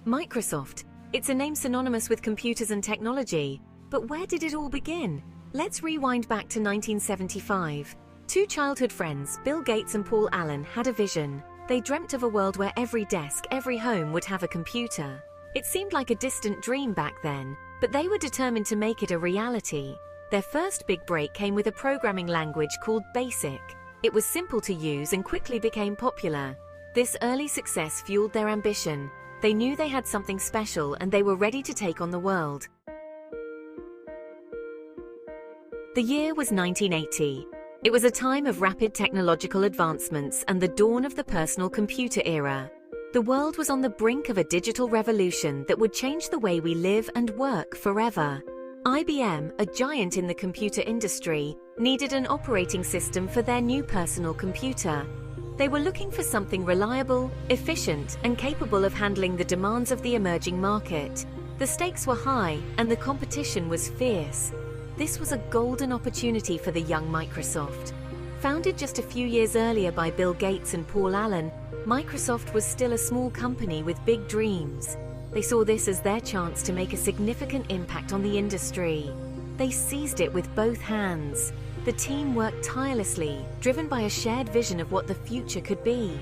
Microsoft. It's a name synonymous with computers and technology. But where did it all begin? Let's rewind back to 1975. Two childhood friends, Bill Gates and Paul Allen, had a vision. They dreamt of a world where every desk, every home would have a computer. It seemed like a distant dream back then, but they were determined to make it a reality. Their first big break came with a programming language called BASIC. It was simple to use and quickly became popular. This early success fueled their ambition. They knew they had something special and they were ready to take on the world. The year was 1980. It was a time of rapid technological advancements and the dawn of the personal computer era. The world was on the brink of a digital revolution that would change the way we live and work forever. IBM, a giant in the computer industry, needed an operating system for their new personal computer. They were looking for something reliable, efficient, and capable of handling the demands of the emerging market. The stakes were high, and the competition was fierce. This was a golden opportunity for the young Microsoft. Founded just a few years earlier by Bill Gates and Paul Allen, Microsoft was still a small company with big dreams. They saw this as their chance to make a significant impact on the industry. They seized it with both hands. The team worked tirelessly, driven by a shared vision of what the future could be.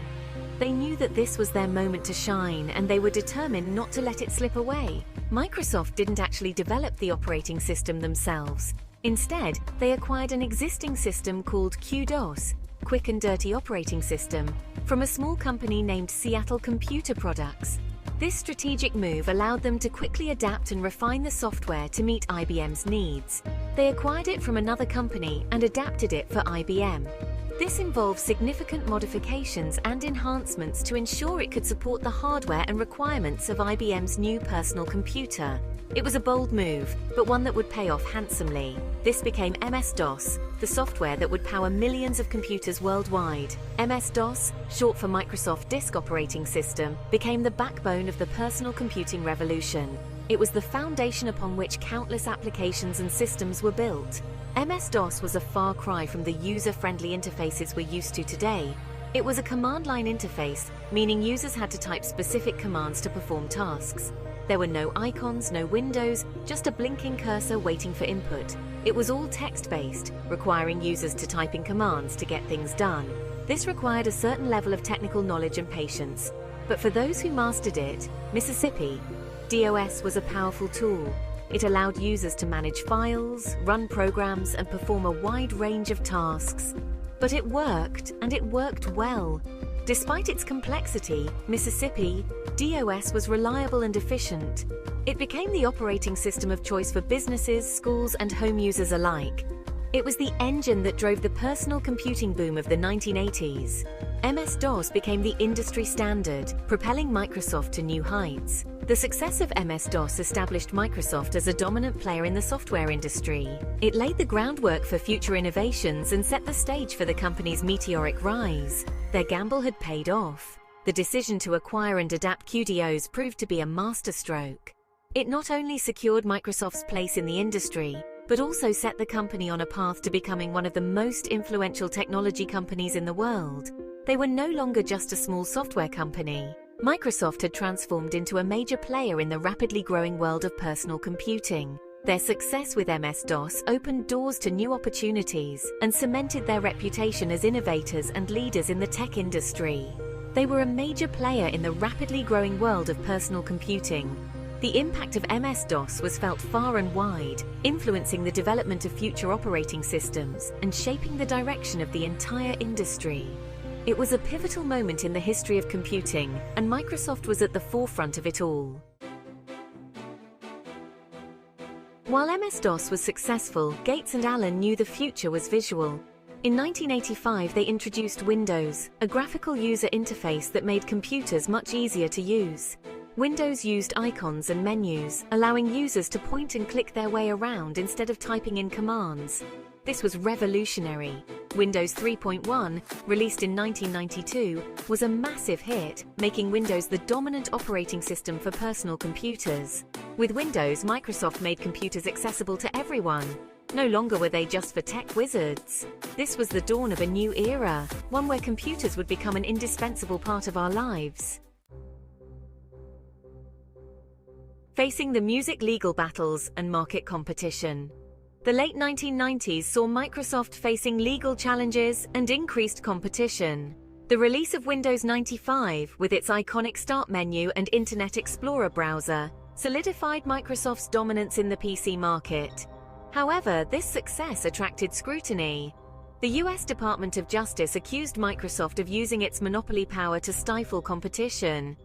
They knew that this was their moment to shine, and they were determined not to let it slip away. Microsoft didn't actually develop the operating system themselves. Instead, they acquired an existing system called QDOS, Quick and Dirty Operating System, from a small company named Seattle Computer Products. This strategic move allowed them to quickly adapt and refine the software to meet IBM's needs. They acquired it from another company and adapted it for IBM. This involved significant modifications and enhancements to ensure it could support the hardware and requirements of IBM's new personal computer. It was a bold move, but one that would pay off handsomely. This became MS-DOS, the software that would power millions of computers worldwide. MS-DOS, short for Microsoft Disk Operating System, became the backbone of the personal computing revolution. It was the foundation upon which countless applications and systems were built. MS-DOS was a far cry from the user-friendly interfaces we're used to today. It was a command line interface, meaning users had to type specific commands to perform tasks. There were no icons, no windows, just a blinking cursor waiting for input. It was all text-based, requiring users to type in commands to get things done. This required a certain level of technical knowledge and patience. But for those who mastered it, Mississippi, DOS was a powerful tool. It allowed users to manage files, run programs, and perform a wide range of tasks. But it worked, and it worked well. Despite its complexity, Mississippi, DOS was reliable and efficient. It became the operating system of choice for businesses, schools, and home users alike. It was the engine that drove the personal computing boom of the 1980s. MS-DOS became the industry standard, propelling Microsoft to new heights. The success of MS-DOS established Microsoft as a dominant player in the software industry. It laid the groundwork for future innovations and set the stage for the company's meteoric rise. Their gamble had paid off. The decision to acquire and adapt QDOS proved to be a masterstroke. It not only secured Microsoft's place in the industry, but also set the company on a path to becoming one of the most influential technology companies in the world. They were no longer just a small software company. Microsoft had transformed into a major player in the rapidly growing world of personal computing. Their success with MS-DOS opened doors to new opportunities and cemented their reputation as innovators and leaders in the tech industry. They were a major player in the rapidly growing world of personal computing. The impact of MS-DOS was felt far and wide, influencing the development of future operating systems and shaping the direction of the entire industry. It was a pivotal moment in the history of computing, and Microsoft was at the forefront of it all. While MS-DOS was successful, Gates and Allen knew the future was visual. In 1985, they introduced Windows, a graphical user interface that made computers much easier to use. Windows used icons and menus, allowing users to point and click their way around instead of typing in commands. This was revolutionary. Windows 3.1, released in 1992, was a massive hit, making Windows the dominant operating system for personal computers. With Windows, Microsoft made computers accessible to everyone. No longer were they just for tech wizards. This was the dawn of a new era, one where computers would become an indispensable part of our lives. facing the music legal battles and market competition. The late 1990s saw Microsoft facing legal challenges and increased competition. The release of Windows 95, with its iconic Start menu and Internet Explorer browser, solidified Microsoft's dominance in the PC market. However, this success attracted scrutiny. The US Department of Justice accused Microsoft of using its monopoly power to stifle competition.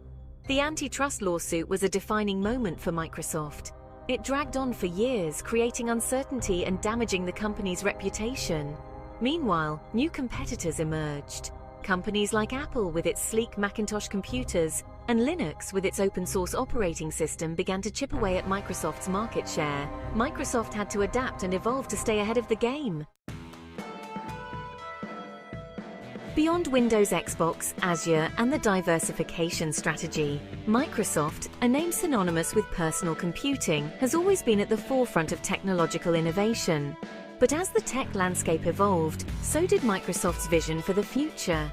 The antitrust lawsuit was a defining moment for Microsoft. It dragged on for years, creating uncertainty and damaging the company's reputation. Meanwhile, new competitors emerged. Companies like Apple with its sleek Macintosh computers and Linux with its open-source operating system began to chip away at Microsoft's market share. Microsoft had to adapt and evolve to stay ahead of the game. Beyond Windows, Xbox, Azure, and the diversification strategy, Microsoft, a name synonymous with personal computing, has always been at the forefront of technological innovation. But as the tech landscape evolved, so did Microsoft's vision for the future.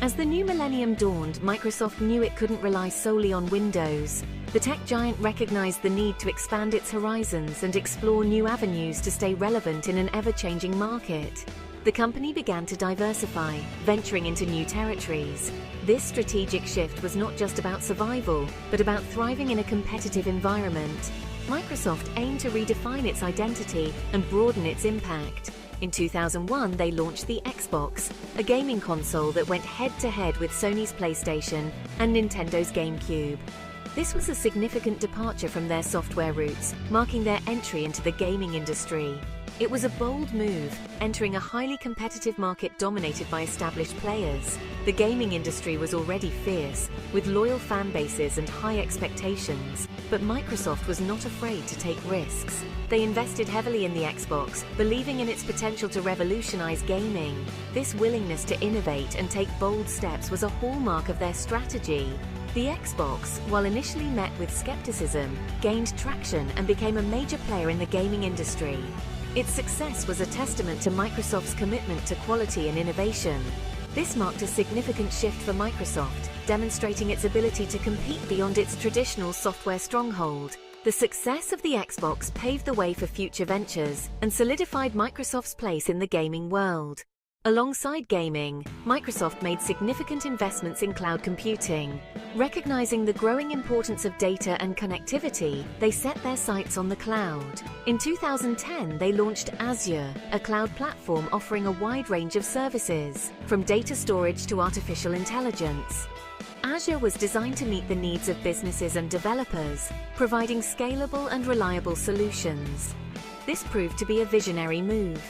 As the new millennium dawned, Microsoft knew it couldn't rely solely on Windows. The tech giant recognized the need to expand its horizons and explore new avenues to stay relevant in an ever-changing market. The company began to diversify, venturing into new territories. This strategic shift was not just about survival, but about thriving in a competitive environment. Microsoft aimed to redefine its identity and broaden its impact. In 2001, they launched the Xbox, a gaming console that went head-to-head with Sony's PlayStation and Nintendo's GameCube. This was a significant departure from their software roots, marking their entry into the gaming industry. It was a bold move, entering a highly competitive market dominated by established players. The gaming industry was already fierce, with loyal fan bases and high expectations, but Microsoft was not afraid to take risks. They invested heavily in the Xbox, believing in its potential to revolutionize gaming. This willingness to innovate and take bold steps was a hallmark of their strategy. The Xbox, while initially met with skepticism, gained traction and became a major player in the gaming industry. Its success was a testament to Microsoft's commitment to quality and innovation. This marked a significant shift for Microsoft, demonstrating its ability to compete beyond its traditional software stronghold. The success of the Xbox paved the way for future ventures and solidified Microsoft's place in the gaming world. Alongside gaming, Microsoft made significant investments in cloud computing. Recognizing the growing importance of data and connectivity, they set their sights on the cloud. In 2010, they launched Azure, a cloud platform offering a wide range of services, from data storage to artificial intelligence. Azure was designed to meet the needs of businesses and developers, providing scalable and reliable solutions. This proved to be a visionary move.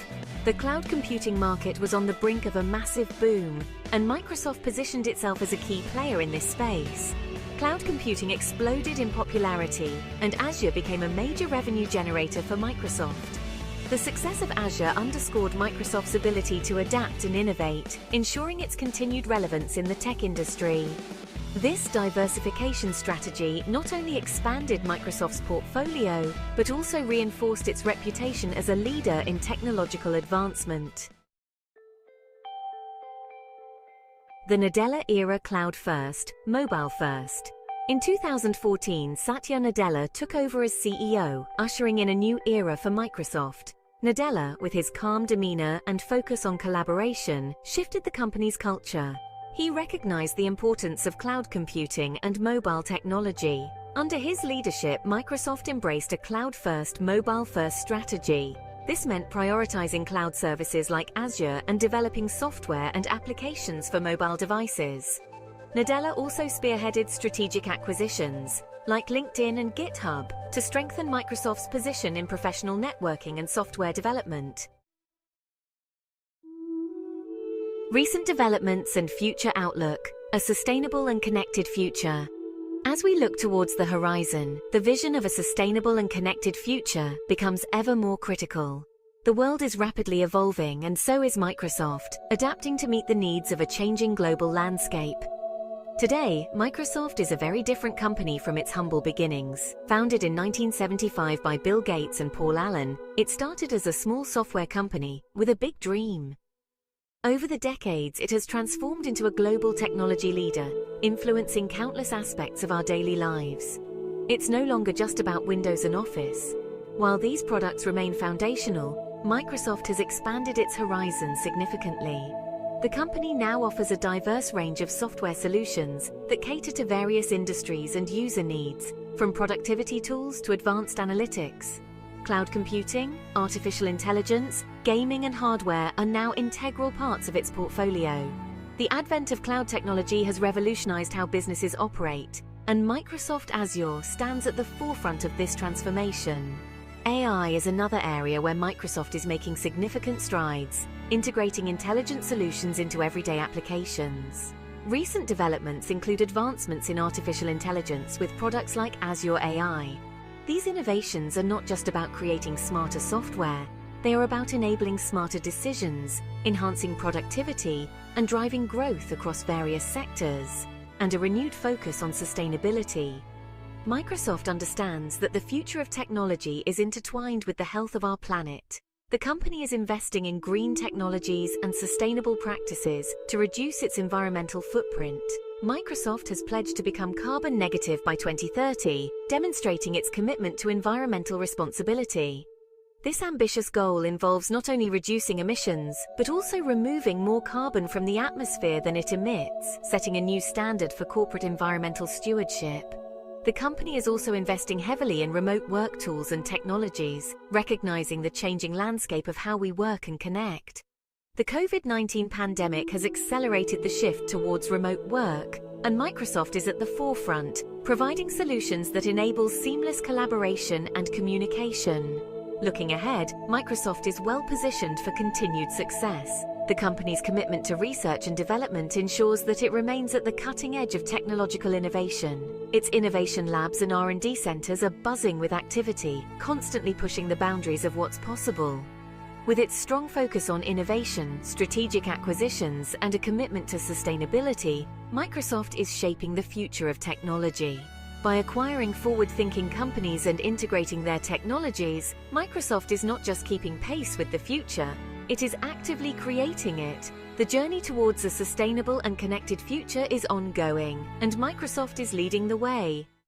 The cloud computing market was on the brink of a massive boom, and Microsoft positioned itself as a key player in this space. Cloud computing exploded in popularity, and Azure became a major revenue generator for Microsoft. The success of Azure underscored Microsoft's ability to adapt and innovate, ensuring its continued relevance in the tech industry. This diversification strategy not only expanded Microsoft's portfolio, but also reinforced its reputation as a leader in technological advancement. The Nadella era: cloud first, mobile first. In 2014, Satya Nadella took over as CEO, ushering in a new era for Microsoft. Nadella, with his calm demeanor and focus on collaboration, shifted the company's culture. He recognized the importance of cloud computing and mobile technology. Under his leadership, Microsoft embraced a cloud-first, mobile-first strategy. This meant prioritizing cloud services like Azure and developing software and applications for mobile devices. Nadella also spearheaded strategic acquisitions, like LinkedIn and GitHub, to strengthen Microsoft's position in professional networking and software development. Recent developments and future outlook: a sustainable and connected future. As we look towards the horizon, the vision of a sustainable and connected future becomes ever more critical. The world is rapidly evolving, and so is Microsoft, adapting to meet the needs of a changing global landscape. Today, Microsoft is a very different company from its humble beginnings. Founded in 1975 by Bill Gates and Paul Allen, it started as a small software company with a big dream. Over the decades, it has transformed into a global technology leader, influencing countless aspects of our daily lives. It's no longer just about Windows and Office. While these products remain foundational, Microsoft has expanded its horizons significantly. The company now offers a diverse range of software solutions that cater to various industries and user needs, from productivity tools to advanced analytics. Cloud computing, artificial intelligence, gaming and hardware are now integral parts of its portfolio. The advent of cloud technology has revolutionized how businesses operate, and Microsoft Azure stands at the forefront of this transformation. AI is another area where Microsoft is making significant strides, integrating intelligent solutions into everyday applications. Recent developments include advancements in artificial intelligence with products like Azure AI. These innovations are not just about creating smarter software, they are about enabling smarter decisions, enhancing productivity, and driving growth across various sectors, and a renewed focus on sustainability. Microsoft understands that the future of technology is intertwined with the health of our planet. The company is investing in green technologies and sustainable practices to reduce its environmental footprint. Microsoft has pledged to become carbon negative by 2030, demonstrating its commitment to environmental responsibility. This ambitious goal involves not only reducing emissions, but also removing more carbon from the atmosphere than it emits, setting a new standard for corporate environmental stewardship. The company is also investing heavily in remote work tools and technologies, recognizing the changing landscape of how we work and connect. The COVID-19 pandemic has accelerated the shift towards remote work, and Microsoft is at the forefront, providing solutions that enable seamless collaboration and communication. Looking ahead, Microsoft is well positioned for continued success. The company's commitment to research and development ensures that it remains at the cutting edge of technological innovation. Its innovation labs and R&D centers are buzzing with activity, constantly pushing the boundaries of what's possible. With its strong focus on innovation, strategic acquisitions, and a commitment to sustainability, Microsoft is shaping the future of technology. By acquiring forward-thinking companies and integrating their technologies, Microsoft is not just keeping pace with the future, it is actively creating it. The journey towards a sustainable and connected future is ongoing, and Microsoft is leading the way.